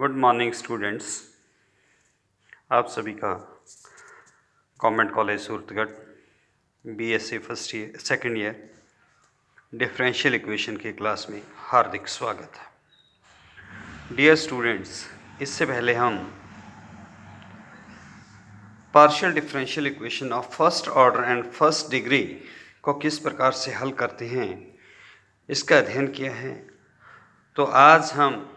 Good morning students. आप सभी का government college Suratgarh BSc first year second year differential equation की क्लास में हार्दिक स्वागत है। डियर स्टूडेंट्स, इससे पहले हम partial differential equation of first order and first degree को किस प्रकार से हल करते हैं इसका अध्ययन किया है। तो आज हम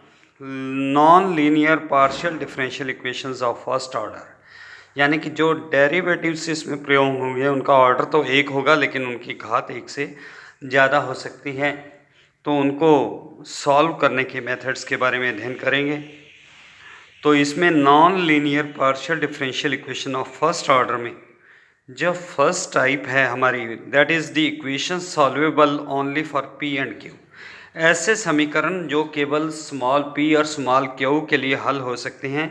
non linear partial differential equations of first order यानी कि जो डेरिवेटिव्स इसमें प्रयोग होंगे उनका ऑर्डर तो एक होगा लेकिन उनकी घात एक से ज़्यादा हो सकती है, तो उनको सॉल्व करने के मेथड्स के बारे में अध्ययन करेंगे। तो इसमें non linear partial differential equation of first order में जो फर्स्ट टाइप है हमारी, that is the equation solvable only for p and q. ऐसे समीकरण जो केवल स्मॉल p और स्मॉल q के लिए हल हो सकते हैं,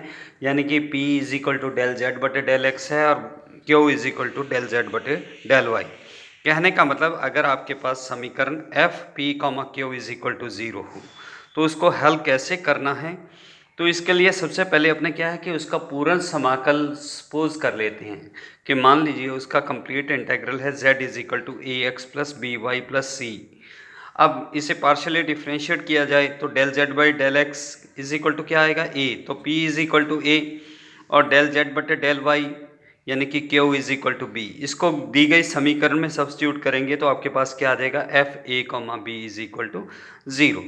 यानी कि p is equal to del z बटे डेल एक्स है और q is equal to del z बटे डेल वाई। कहने का मतलब अगर आपके पास समीकरण f P comma Q is equal to 0 हो तो उसको हल कैसे करना है। तो इसके लिए सबसे पहले अपने क्या है कि उसका पूर्ण समाकल सपोज कर लेते हैं कि मान लीजिए उसका कंप्लीट इंटेग्रल है z is equal to a x plus b y plus c. अब इसे पार्शियली डिफ्रेंशिएट किया जाए तो del Z by del x is equal to क्या आएगा ए, तो p is equal to a और डेल जेड बटे डेल वाई यानी कि q is equal to b. इसको दी गई समीकरण में सब्स्टिट्यूट करेंगे तो आपके पास क्या आ जाएगा f a comma b is equal to 0।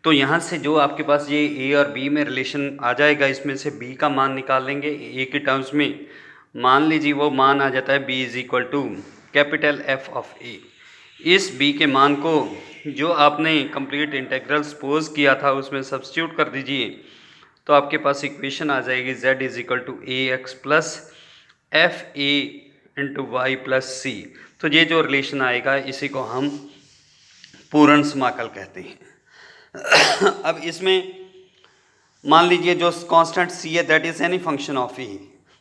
तो यहाँ से जो आपके पास ये ए और बी में रिलेशन आ जाएगा, इसमें से बी का मान निकाल लेंगे ए के टर्म्स में। मान लीजिए वो मान आ जाता है b is equal to capital F of a. इस b के मान को जो आपने कंप्लीट इंटेग्रल सपोज किया था उसमें सब्स्टिट्यूट कर दीजिए तो आपके पास इक्वेशन आ जाएगी z is equal to a x plus F a into Y plus c. तो ये जो रिलेशन आएगा इसी को हम पूर्ण समाकल कहते हैं। अब इसमें मान लीजिए जो कांस्टेंट c है that is any function of e,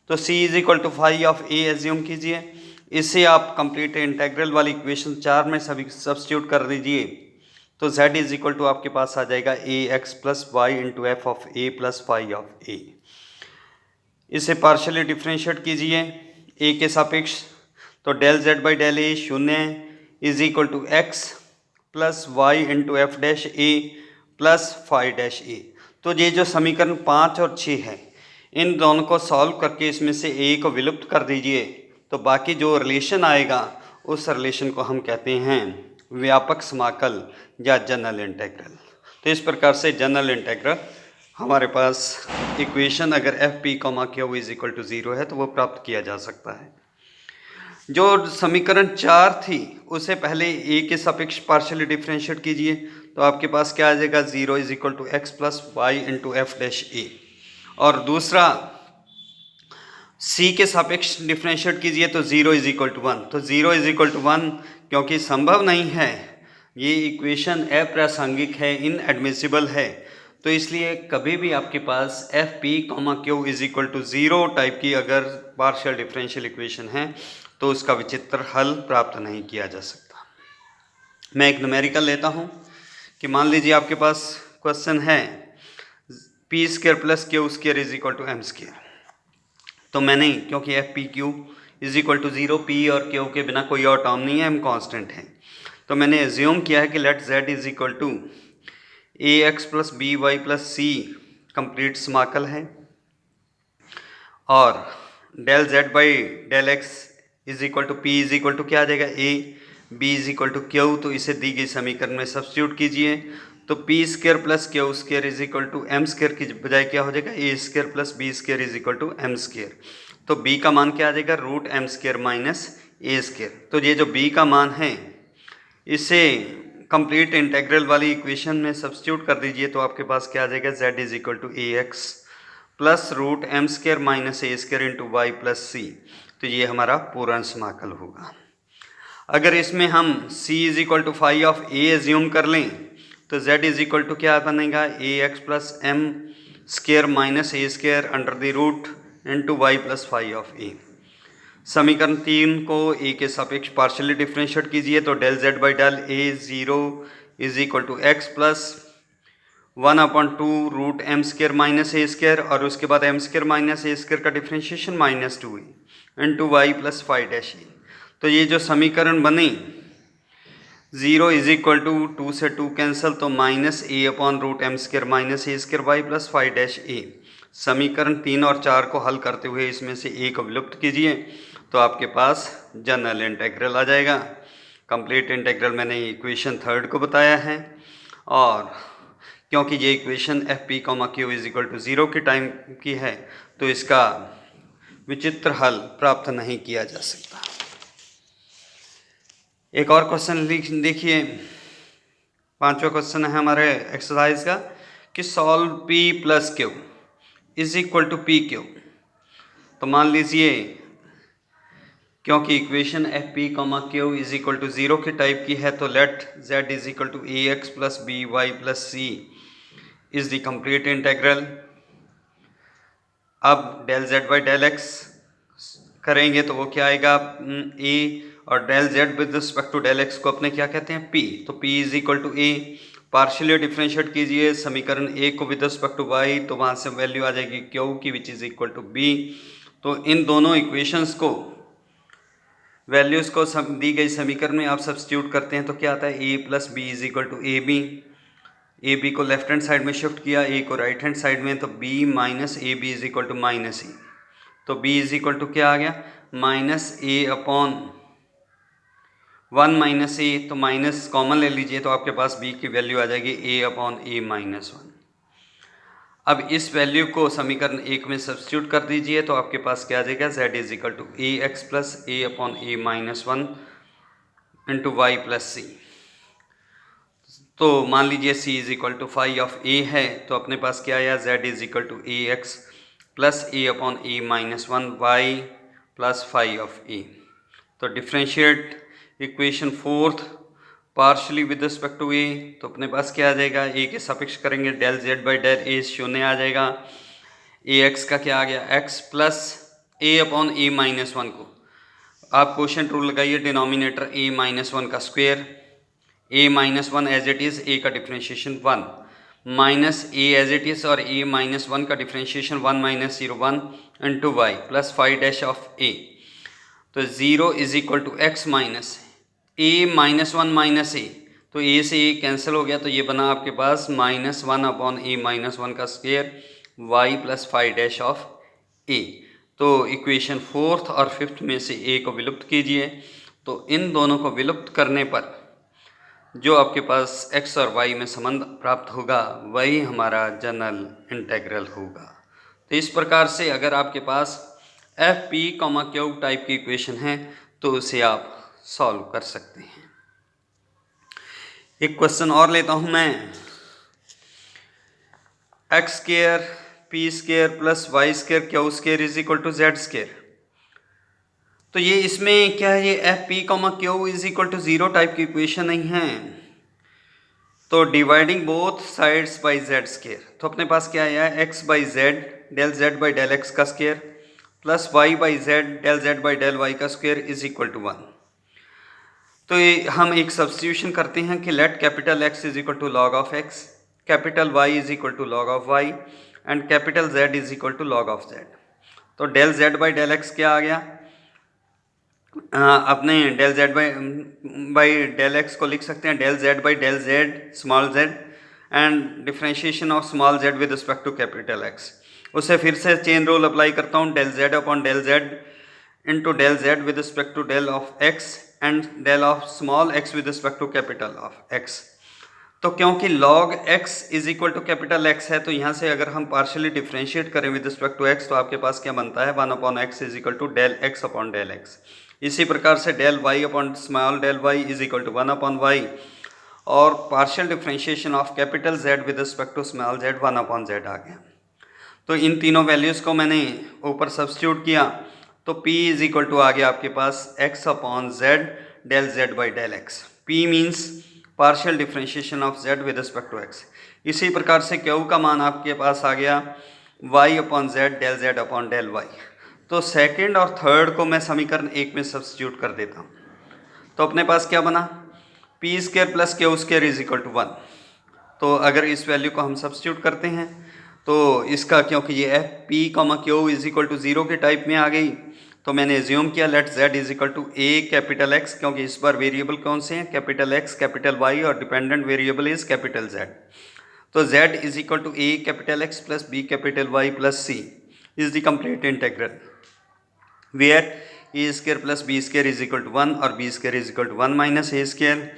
तो c is equal to phi of a assume कीजिए। इससे आप कंप्लीट इंटेग्रल वाली इक्वेशन 4 में सभी सब्स्टिट्यूट कर दीजिए तो z इज इक्वल टू आपके पास आ जाएगा a x plus y into F of a plus phi of a. इसे पार्शियली डिफ्रेंशिएट कीजिए a के सापेक्ष, तो del Z by del a शून्य is equal to x plus y into F dash a plus phi dash a. तो ये जो समीकरण 5 और 6 है इन दोनों को सॉल्व करके इसमें से a को विलुप्त कर दीजिए तो बाकी जो रिलेशन आएगा उस रिलेशन को हम कहते हैं व्यापक समाकल या जनरल इंटेग्रल। तो इस प्रकार से जनरल इंटेग्रल हमारे पास इक्वेशन अगर F P comma Q is equal to 0 है तो वो प्राप्त किया जा सकता है। जो समीकरण 4 थी उसे पहले ए के सापेक्ष पार्शियली डिफ्रेंशिएट कीजिए तो आपके पास क्या आ जाएगा 0 is equal to x plus y into F dash a. और दूसरा c के सापेक्ष डिफ्रेंशिएट कीजिए तो 0 इज इक्वल टू 1, तो 0 इज इक्वल टू 1 क्योंकि संभव नहीं है, ये इक्वेशन अप्रासंगिक है, इनएडमिसिबल है, तो इसलिए कभी भी आपके पास F P comma Q is equal to 0 type की अगर पार्शियल डिफरेंशियल इक्वेशन है तो उसका विचित्र हल प्राप्त नहीं किया जा सकता। मैं एक न्यूमेरिकल लेता हूँ कि मान लीजिए आपके पास क्वेश्चन है P square plus Q square is equal to M square. तो मैंने क्योंकि F P Q is equal to 0, P और क्यू के बिना कोई और टर्म नहीं है, एम कांस्टेंट है, तो मैंने एज्यूम किया है कि let z is equal to a x plus b y plus c complete समाकल है और del z by del x is equal to p is equal to क्या आ जाएगा a, b is equal to q, तो इसे दी गई समीकरण में सब्स्टिट्यूट कीजिए तो p square plus Q square is equal to M square की बजाय क्या हो जाएगा a square plus B square is equal to M square. तो b का मान क्या आ जाएगा रूट एम स्क्वायर माइनस ए स्क्वायर। तो ये जो b का मान है इसे कंप्लीट इंटेग्रल वाली इक्वेशन में सब्स्टिट्यूट कर दीजिए तो आपके पास क्या आ जाएगा z is equal to a x plus root m square minus A square into Y plus c. तो ये हमारा पूर्ण समाकल होगा। अगर इसमें हम c is equal to phi of a assume कर लें तो z इज इक्वल टू क्या बनेगा a x plus m square minus A square under the root into Y plus phi of a. समीकरण 3 को ए के सापेक्ष पार्शियली डिफ्रेंशिएट कीजिए तो del Z by del A 0 is equal to x plus 1/2√m² - a² और उसके बाद m² - a² का differentiation -2a into Y plus 5 - a। तो ये जो समीकरण बनी 0 = 2 से 2 कैंसिल, तो -a/√m² - a² y plus 5 - a। समीकरण 3 और 4 को हल करते हुए इसमें से a को विलुप्त कीजिए तो आपके पास जनरल इंटीग्रल आ जाएगा। कंप्लीट इंटीग्रल मैंने इक्वेशन 3 को बताया है, और क्योंकि ये इक्वेशन FP, Q = 0 के टाइम की है तो इसका विचित्र हल प्राप्त नहीं किया जा सकता। एक और क्वेश्चन देखिए, 5वां क्वेश्चन है हमारे एक्सरसाइज का कि सॉल्व P + Q = PQ। तो मान लीजिए क्योंकि इक्वेशन FP, Q = 0 के टाइप की है तो let Z = AX + BY + C is the complete integral. अब del Z by del X करेंगे तो वो क्या आएगा, A, और del Z with respect to del X को अपने क्या कहते हैं, P। तो P = A। पार्शियली डिफ्रेंशिएट कीजिए समीकरण A को विद रिस्पेक्ट टू Y, तो वहाँ से वैल्यू आ जाएगी Q की which is equal to B। तो इन दोनों इक्वेशंस को वैल्यूज़ को दी गई समीकरण में आप सब्स्टिट्यूट करते हैं तो क्या आता है, A + B = AB। AB को लेफ्ट हैंड साइड में शिफ्ट किया, A को राइट हैंड साइड में, तो B - AB = -A। तो B = क्या आ गया, -A/1 - A। तो माइनस कॉमन ले लीजिए तो आपके पास B की वैल्यू आ जाएगी A/A-1। अब इस वैल्यू को समीकरण 1 में सब्स्टिट्यूट कर दीजिए तो आपके पास क्या आ जाएगा, Z = AX + A/A-1 into Y + C। तो मान लीजिए C = φ(a) है तो अपने पास क्या आया, Z = AX + A/A-1 Y + φ(a). तो differentiate equation 4 partially with respect to A, तो अपने पास क्या आ जाएगा, A के सापेक्ष करेंगे del Z by del A 0 आ जाएगा। AX का क्या आ गया, X + A/A-1 को आप क्वोशिएंट रूल लगाइए, डिनोमिनेटर A-1 का square, A-1 as it is, A का differentiation 1 minus A as it is और A-1 का डिफ्रेंशिएशन 1 - 0 1 इंटू Y + φ' A। तो 0 = X - A-1 - A, तो A से A कैंसिल हो गया तो ये बना आपके पास -1/A-1 का स्क्वायर Y + φ' A। तो इक्वेशन 4 और 5 में से A को विलुप्त कीजिए, तो इन दोनों को विलुप्त करने पर जो आपके पास X और Y में संबंध प्राप्त होगा वही हमारा जनरल इंटीग्रल होगा। तो इस प्रकार से अगर आपके पास FP, Q टाइप की इक्वेशन है तो उसे आप सॉल्व कर सकते हैं। एक क्वेश्चन और लेता हूं मैं, x² P² + y² Q² = z²। तो ये इसमें क्या है, ये FP, Q = 0 टाइप की इक्वेशन नहीं है, तो dividing both sides by z²। तो अपने पास क्या आया है, x/z del Z by del X का square plus y/z del Z by del Y का स्क्वायर इज इक्वल टू 1। तो ये हम एक सब्स्टिट्यूशन करते हैं कि let capital X = log of X, capital Y = log of Y and capital Z = log of Z। तो del Z by del X क्या आ गया, अपने del Z by del X को लिख सकते हैं del Z by del Z small z and differentiation of small z with respect to capital X। उसे फिर से चेन रूल अप्लाई करता हूँ, del Z/del Z into del Z with respect to del of X and del of small x with respect to capital of X। तो क्योंकि log x = capital X है तो यहाँ से अगर हम पार्शियली डिफ्रेंशिएट करें विद रिस्पेक्ट टू x तो आपके पास क्या बनता है, 1/x = del x/del X। इसी प्रकार से del y/स्मॉल del y = 1/y और partial differentiation of capital Z with respect to small z 1/z आ गया। तो इन तीनों वैल्यूज़ को मैंने ऊपर सब्स्टिट्यूट किया तो P = आ गया आपके पास x/z del Z by del X। P means partial differentiation of Z with respect to X। इसी प्रकार से Q का मान आपके पास आ गया y/z del Z/del Y। तो सेकंड और थर्ड को मैं समीकरण 1 में सब्स्टिट्यूट कर देता हूँ, तो अपने पास क्या बना, P² + Q² = 1। तो अगर इस वैल्यू को हम सब्स्टिट्यूट करते हैं तो इसका, क्योंकि ये F P comma Q is equal to 0 के टाइप में आ गई, तो मैंने एज्यूम किया let z is equal to A capital X, क्योंकि इस बार वेरिएबल कौन से हैं, कैपिटल एक्स कैपिटल वाई और dependent variable is capital z। तो z is equal to A capital X plus B capital Y plus C is the complete integral where A square plus B square is equal to 1 और B square is equal to 1 minus A square.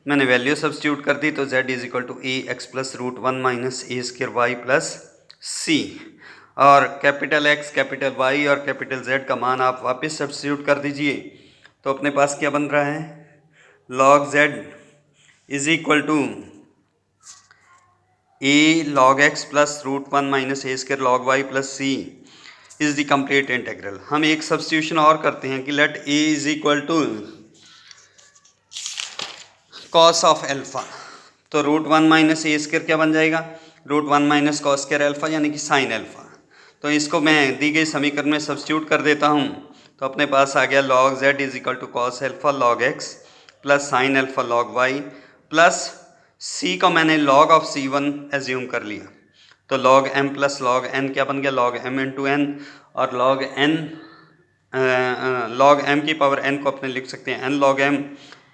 मैंने value substitute कर दी तो z is equal to a x plus root 1 minus A square y plus c, और capital X capital Y और capital Z का मान आप वापस सब्स्टिट्यूट कर दीजिए तो अपने पास क्या बन रहा है, log Z is equal to A log x plus root 1 minus A square log Y plus C is the complete integral. हम एक सब्स्टिट्यूशन और करते हैं कि let A is equal to cos of alpha, तो रूट 1 माइनस ए square क्या बन जाएगा, root 1 minus cos square alpha यानी कि साइन एल्फा। तो इसको मैं दी गई समीकरण में सब्स्टिट्यूट कर देता हूँ तो अपने पास आ गया log Z is equal to cos alpha log x plus sine alpha log Y plus c को मैंने लॉग ऑफ C1 एज्यूम कर लिया, तो log m plus log n क्या बन गया, लॉग एम इंटू एन, और लॉग एन लॉग एम की पावर एन को अपने लिख सकते हैं एन लॉग एम,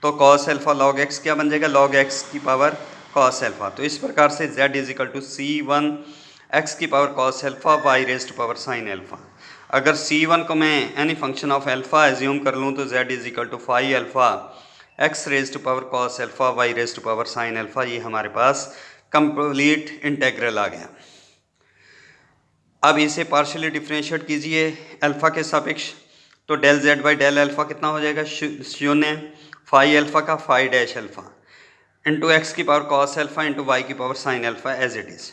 तो कॉस एल्फा लॉग एक्स क्या बन जाएगा, लॉग एक्स की पावर कॉस एल्फा। तो इस प्रकार से z is equal to C1 x की power cos alpha y rest power sine alpha. अगर C1 को मैं any function of alpha assume कर लूँ तो z is equal to phi alpha x rest power cos alpha y rest power sine alpha. ये हमारे पास complete integral आ गया। अब इसे पार्शियली डिफरेंशिएट कीजिए अल्फ़ा के सापेक्ष, तो del z by del alpha कितना हो जाएगा, शून्य, फाई अल्फ़ा का phi dash alpha into x की power cos alpha into y की power sine alpha as it is.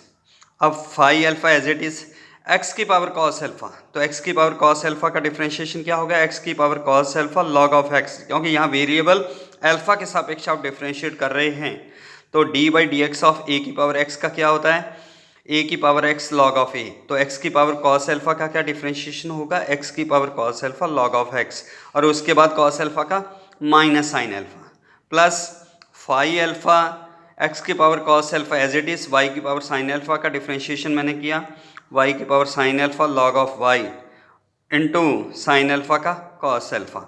अब phi alpha as it is x की पावर कॉस एल्फ़ा, तो एक्स की पावर कॉस एल्फ़ा का differentiation क्या होगा, एक्स की power cos alpha log of x, क्योंकि यहाँ वेरिएबल अल्फ़ा के सापेक्ष आप डिफरेंशिएट कर रहे हैं। तो d by d x of a की पावर एक्स का क्या होता है, ए की power x log of a, तो एक्स की पावर कॉस एल्फ़ा का क्या डिफरेंशिएशन होगा, एक्स की power cos alpha log of x, और उसके बाद कॉस एल्फ़ा का minus sine alpha plus phi alpha x की power cos alpha as it is, y की पावर साइन एल्फ़ा का डिफरेंशिएशन मैंने किया, वाई की power sine alpha log of y into sine alpha का कॉस एल्फ़ा।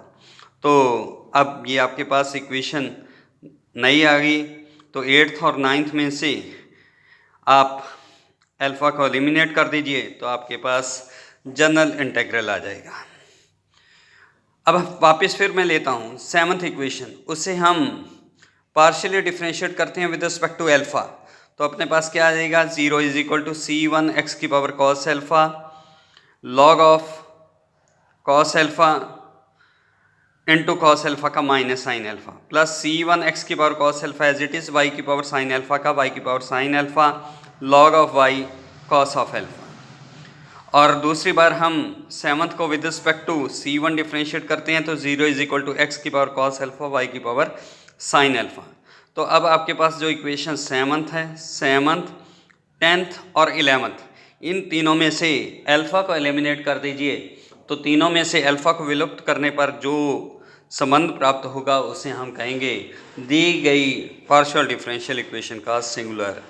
तो अब ये आपके पास इक्वेशन नई आ गई, तो 8th और 9th में से आप अल्फ़ा को एलिमिनेट कर दीजिए तो आपके पास जनरल इंटीग्रल आ जाएगा। अब वापस फिर मैं लेता हूँ 7th इक्वेशन, उससे हम पार्शियली डिफरेंशिएट करते हैं विद रिस्पेक्ट टू अल्फ़ा, तो अपने पास क्या आ जाएगा, 0 is equal to C1 x की power cos alpha log of cos alpha into cos alpha का minus sine alpha plus C1 x की power cos alpha as it is, y की power sine alpha का y की power sine alpha log of y cos of alpha. और दूसरी बार हम 7th को with respect to C1 differentiate करते हैं तो 0 इज इक्वल टू एक्स की पावर कॉस एल्फ़ा वाई की पावर साइन एल्फ़ा। तो अब आपके पास जो इक्वेशन 7th है, 7th 10th और 11th, इन तीनों में से अल्फ़ा को एलिमिनेट कर दीजिए, तो तीनों में से अल्फ़ा को विलुप्त करने पर जो संबंध प्राप्त होगा उसे हम कहेंगे दी गई पार्शियल डिफरेंशियल इक्वेशन का सिंगुलर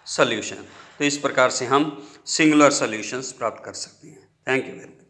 सॉल्यूशन। तो इस प्रकार से हम सिंगुलर सॉल्यूशंस प्राप्त कर सकते हैं। Thank you very much.